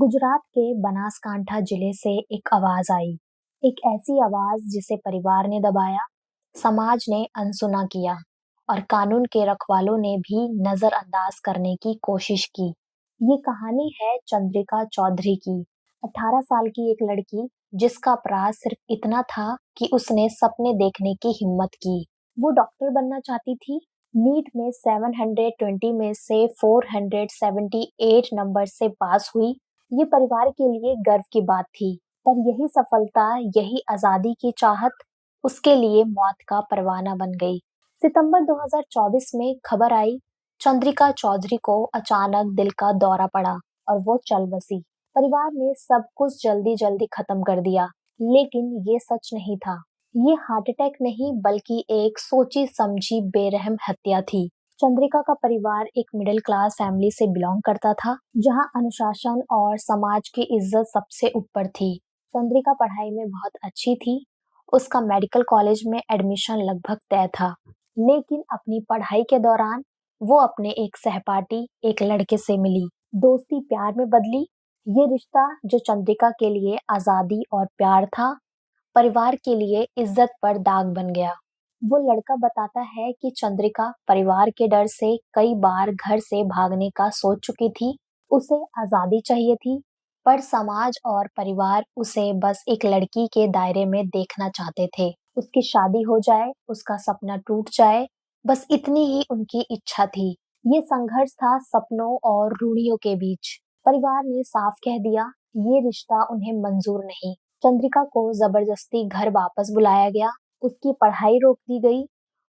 गुजरात के बनासकांठा जिले से एक आवाज आई। एक ऐसी आवाज जिसे परिवार ने दबाया, समाज ने अनसुना किया और कानून के रखवालों ने भी नजरअंदाज करने की कोशिश की। ये कहानी है चंद्रिका चौधरी की। 18 साल की एक लड़की जिसका अपराध सिर्फ इतना था कि उसने सपने देखने की हिम्मत की। वो डॉक्टर बनना चाहती थी। नीट में 720 में से 478 नंबर से पास हुई। ये परिवार के लिए गर्व की बात थी, पर यही सफलता, यही आजादी की चाहत उसके लिए मौत का परवाना बन गई। सितंबर 2024 में खबर आई, चंद्रिका चौधरी को अचानक दिल का दौरा पड़ा और वो चल बसी। परिवार ने सब कुछ जल्दी जल्दी खत्म कर दिया, लेकिन ये सच नहीं था। ये हार्ट अटैक नहीं बल्कि एक सोची समझी बेरहम हत्या थी। चंद्रिका का परिवार एक मिडिल क्लास फैमिली से बिलोंग करता था, जहां अनुशासन और समाज की इज्जत सबसे ऊपर थी। चंद्रिका पढ़ाई में बहुत अच्छी थी। उसका मेडिकल कॉलेज में एडमिशन लगभग तय था, लेकिन अपनी पढ़ाई के दौरान वो अपने एक सहपाठी एक लड़के से मिली। दोस्ती प्यार में बदली। ये रिश्ता जो चंद्रिका के लिए आजादी और प्यार था, परिवार के लिए इज्जत पर दाग बन गया। वो लड़का बताता है कि चंद्रिका परिवार के डर से कई बार घर से भागने का सोच चुकी थी। उसे आजादी चाहिए थी, पर समाज और परिवार उसे बस एक लड़की के दायरे में देखना चाहते थे। उसकी शादी हो जाए, उसका सपना टूट जाए, बस इतनी ही उनकी इच्छा थी। ये संघर्ष था सपनों और रूढ़ियों के बीच। परिवार ने साफ कह दिया, ये रिश्ता उन्हें मंजूर नहीं। चंद्रिका को जबरदस्ती घर वापस बुलाया गया। उसकी पढ़ाई रोक दी गई,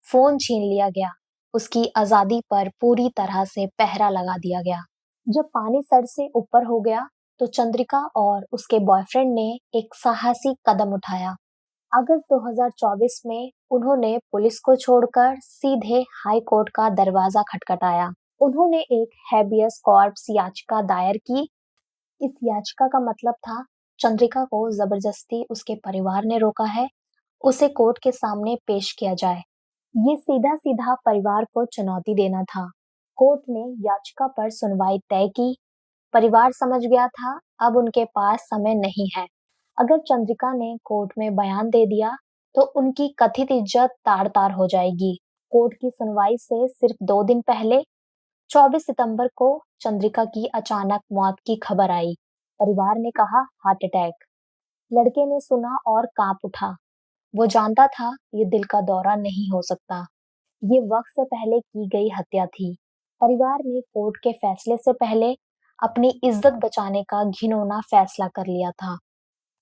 फोन छीन लिया गया, उसकी आजादी पर पूरी तरह से पहरा लगा दिया गया। जब पानी सर से ऊपर हो गया, तो चंद्रिका और उसके बॉयफ्रेंड ने एक साहसी कदम उठाया। अगस्त 2024 में उन्होंने पुलिस को छोड़कर सीधे हाई कोर्ट का दरवाजा खटखटाया। उन्होंने एक हैबियस कॉर्पस याचिका दायर की। इस याचिका का मतलब था, चंद्रिका को जबरदस्ती उसके परिवार ने रोका है, उसे कोर्ट के सामने पेश किया जाए। ये सीधा सीधा परिवार को चुनौती देना था। कोर्ट ने याचिका पर सुनवाई तय की। परिवार समझ गया था, अब उनके पास समय नहीं है। अगर चंद्रिका ने कोर्ट में बयान दे दिया तो उनकी कथित इज्जत तार तार हो जाएगी। कोर्ट की सुनवाई से सिर्फ 2 दिन पहले 24 सितंबर को चंद्रिका की अचानक मौत की खबर आई। परिवार ने कहा हार्ट अटैक। लड़के ने सुना और कांप उठा। वो जानता था ये दिल का दौरा नहीं हो सकता। ये वक्त से पहले की गई हत्या थी। परिवार ने कोर्ट के फैसले से पहले अपनी इज्जत बचाने का घिनौना फैसला कर लिया था।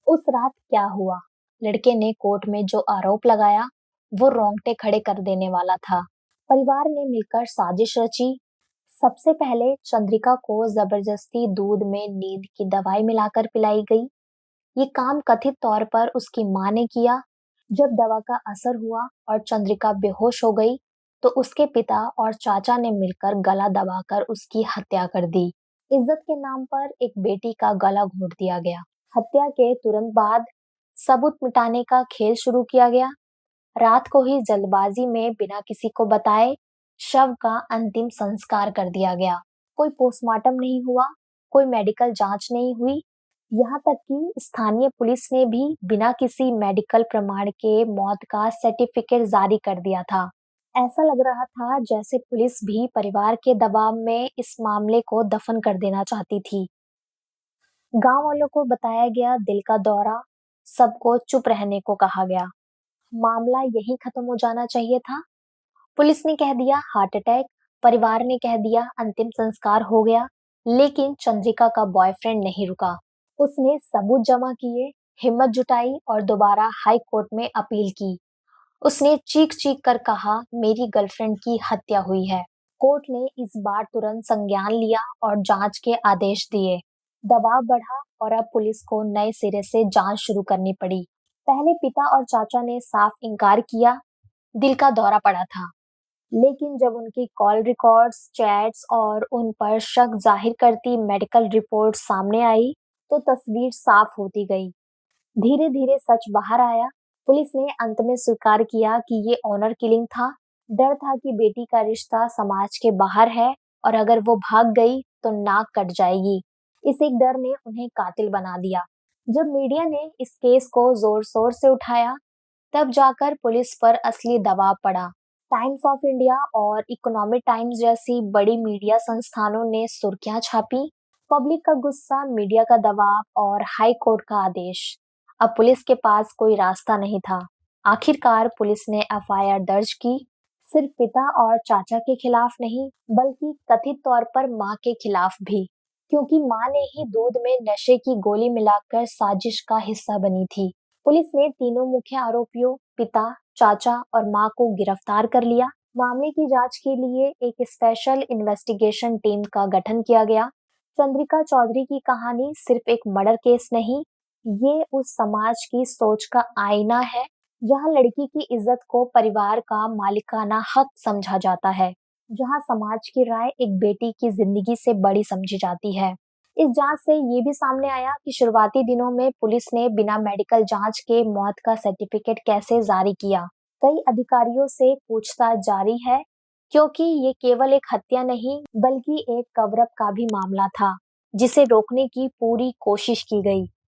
उस रात क्या हुआ? लड़के ने कोर्ट में जो आरोप लगाया, वो रोंगटे खड़े कर देने वाला था। परिवार ने मिलकर साजिश रची। सबसे पहले चंद्रिका को जबरदस्ती दूध में नींद की दवाई मिलाकर पिलाई गई। ये काम कथित तौर पर उसकी मां ने किया। जब दवा का असर हुआ और चंद्रिका बेहोश हो गई, तो उसके पिता और चाचा ने मिलकर गला दबाकर उसकी हत्या कर दी। इज्जत के नाम पर एक बेटी का गला घोंट दिया गया। हत्या के तुरंत बाद सबूत मिटाने का खेल शुरू किया गया। रात को ही जल्दबाजी में बिना किसी को बताए शव का अंतिम संस्कार कर दिया गया। कोई पोस्टमार्टम नहीं हुआ, कोई मेडिकल जांच नहीं हुई। यहाँ तक कि स्थानीय पुलिस ने भी बिना किसी मेडिकल प्रमाण के मौत का सर्टिफिकेट जारी कर दिया था। ऐसा लग रहा था जैसे पुलिस भी परिवार के दबाव में इस मामले को दफन कर देना चाहती थी। गांव वालों को बताया गया दिल का दौरा, सबको चुप रहने को कहा गया। मामला यहीं खत्म हो जाना चाहिए था। पुलिस ने कह दिया हार्ट अटैक, परिवार ने कह दिया अंतिम संस्कार हो गया, लेकिन चंद्रिका का बॉयफ्रेंड नहीं रुका। उसने सबूत जमा किए, हिम्मत जुटाई और दोबारा हाई कोर्ट में अपील की। उसने चीख चीख कर कहा, मेरी गर्लफ्रेंड की हत्या हुई है। कोर्ट ने इस बार तुरंत संज्ञान लिया और जांच के आदेश दिए। दबाव बढ़ा और अब पुलिस को नए सिरे से जांच शुरू करनी पड़ी। पहले पिता और चाचा ने साफ इनकार किया, दिल का दौरा पड़ा था। लेकिन जब उनकी कॉल रिकॉर्ड्स, चैट्स और उन पर शक जाहिर करती मेडिकल रिपोर्ट सामने आई, तो तस्वीर साफ होती गई। धीरे धीरे सच बाहर आया। पुलिस ने अंत में स्वीकार किया कि ये ऑनर किलिंग था। डर था कि बेटी का रिश्ता समाज के बाहर है और अगर वो भाग गई तो नाक कट जाएगी। इस एक डर ने उन्हें कातिल बना दिया। जब मीडिया ने इस केस को जोर शोर से उठाया, तब जाकर पुलिस पर असली दबाव पड़ा। टाइम्स ऑफ इंडिया और इकोनॉमिक टाइम्स जैसी बड़ी मीडिया संस्थानों ने सुर्खियां छापी। पब्लिक का गुस्सा, मीडिया का दबाव और हाई कोर्ट का आदेश। अब पुलिस के पास कोई रास्ता नहीं था। आखिरकार पुलिस ने एफआईआर दर्ज की, सिर्फ पिता और चाचा के खिलाफ नहीं, बल्कि कथित तौर पर मां के खिलाफ भी, क्योंकि मां ने ही दूध में नशे की गोली मिलाकर साजिश का हिस्सा बनी थी। पुलिस ने तीनों मुख्य आरोपियों, पिता, चाचा और मां को गिरफ्तार कर लिया। मामले की जांच के लिए एक स्पेशल इन्वेस्टिगेशन टीम का गठन किया गया। चंद्रिका चौधरी की कहानी सिर्फ एक मर्डर केस नहीं, ये उस समाज की सोच का आईना है जहां लड़की की इज्जत को परिवार का मालिकाना हक समझा जाता है, जहां समाज की राय एक बेटी की जिंदगी से बड़ी समझी जाती है। इस जांच से ये भी सामने आया कि शुरुआती दिनों में पुलिस ने बिना मेडिकल जांच के मौत का सर्टिफिकेट कैसे जारी किया। कई अधिकारियों से पूछताछ जारी है, क्योंकि ये केवल एक हत्या नहीं, बल्कि एक कवर अप का भी मामला था, जिसे रोकने की पूरी कोशिश की गई।